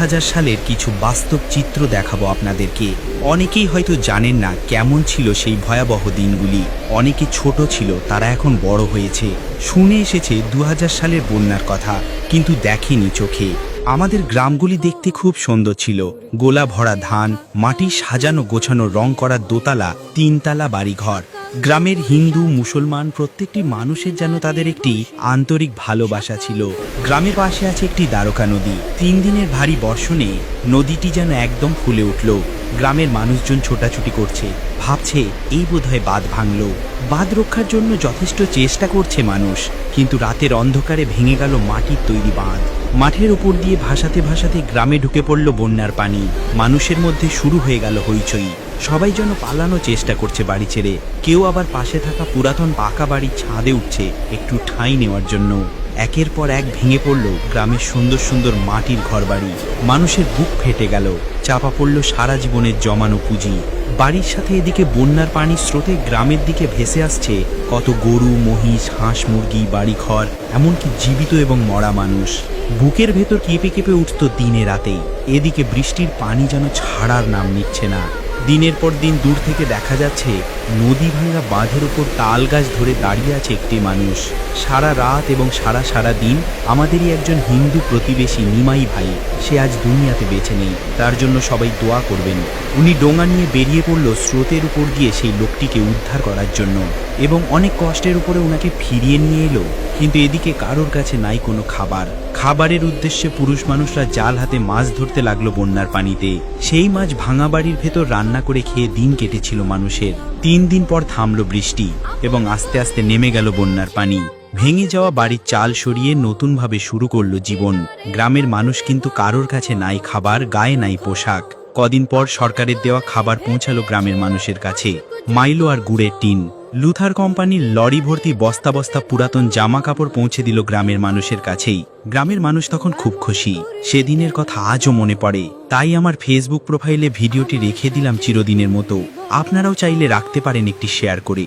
2000 সালের কিছু বাস্তব চিত্র দেখাবো আপনাদেরকে। অনেকেই হয়তো জানেন না কেমন ছিল সেই ভয়াবহ দিনগুলি। অনেকে ছোট ছিল, তারা এখন বড় হয়েছে, শুনে এসেছে 2000 সালের বন্যার কথা, কিন্তু দেখেনি চোখে। আমাদের গ্রামগুলি দেখতে খুব সুন্দর ছিল, গোলা ভরা ধান, মাটি সাজানো গোছানো, রং করা দোতলা তিনতলা বাড়িঘর। গ্রামের হিন্দু মুসলমান প্রত্যেকটি মানুষের যেন তাদের একটি আন্তরিক ভালোবাসা ছিল। গ্রামের পাশে আছে একটি দ্বারকা নদী। 3 দিনের ভারী বর্ষণে নদীটি যেন একদম ফুলে উঠল। গ্রামের মানুষজন ছোটাছুটি করছে, ভাবছে এই বোধহয় বাঁধ ভাঙল। বাঁধ রক্ষার জন্য যথেষ্ট চেষ্টা করছে মানুষ, কিন্তু রাতের অন্ধকারে ভেঙে গেল মাটির তৈরি বাঁধ। মাঠের উপর দিয়ে ভাসাতে ভাসাতে গ্রামে ঢুকে পড়ল বন্যার পানি। মানুষের মধ্যে শুরু হয়ে গেল হইচই। সবাই যেন পালানোর চেষ্টা করছে বাড়ি ছেড়ে। কেউ আবার পাশে থাকা পুরাতন পাকা বাড়ির ছাদে উঠছে একটু ঠাঁই নেওয়ার জন্য। একের পর এক ভেঙে পড়ল গ্রামের সুন্দর সুন্দর মাটির ঘরবাড়ি। মানুষের বুক ফেটে গেল, চাপা পড়ল সারা জীবনের জমানো পুঁজি। বাড়ির সাথে এদিকে বন্যার পানির স্রোতে গ্রামের দিকে ভেসে আসছে কত গরু, মহিষ, হাঁস, মুরগি, বাড়িঘর, এমনকি জীবিত এবং মরা মানুষ। বুকের ভেতর কেঁপে কেঁপে উঠত দিনে রাতেই। এদিকে বৃষ্টির পানি যেন ছাড়ার নাম নিচ্ছে না। দিনের পর দিন দূর থেকে দেখা যাচ্ছে নদী ভাঙা বাঁধের উপর তাল গাছ ধরে দাঁড়িয়ে আছে একটি মানুষ। সারা রাত এবং সারা দিন আমাদেরই একজন হিন্দু প্রতিবেশী নিমাই ভাই, সে আজ দুনিয়াতে বেঁচে নেই। তার জন্য সবাই দোয়া করবেন। উনি ডোঙা নিয়ে বেরিয়ে পড়ল স্রোতের উপর দিয়ে সেই লোকটিকে উদ্ধার করার জন্য, এবং অনেক কষ্টের উপরে ওনাকে ফিরিয়ে নিয়ে এলো। কিন্তু এদিকে কারোর কাছে নাই কোনো খাবার। খাবারের উদ্দেশ্যে পুরুষ মানুষরা জাল হাতে মাছ ধরতে লাগলো বন্যার পানিতে। সেই মাছ ভাঙা বাড়ির ভেতর রান্না করে খেয়ে দিন কেটেছিল মানুষের। 3 দিন পর থামলো বৃষ্টি এবং আস্তে আস্তে নেমে গেল বন্যার পানি। ভেঙে যাওয়া বাড়ির চাল সরিয়ে নতুনভাবে শুরু করলো জীবন। গ্রামের মানুষ কিন্তু কারোর কাছে নাই খাবার, গায়ে নাই পোশাক। কদিন পর সরকারের দেওয়া খাবার পৌঁছালো গ্রামের মানুষের কাছে, মাইলো আর গুড়ের টিন। লুথার কোম্পানির লরি ভর্তি বস্তা বস্তা পুরাতন জামা কাপড় পৌঁছে দিল গ্রামের মানুষের কাছেই। গ্রামের মানুষ তখন খুব খুশি। সেদিনের কথা আজও মনে পড়ে। তাই আমার ফেসবুক প্রোফাইলে ভিডিওটি রেখে দিলাম চিরদিনের মতো। আপনারাও চাইলে রাখতে পারেন একটি শেয়ার করে।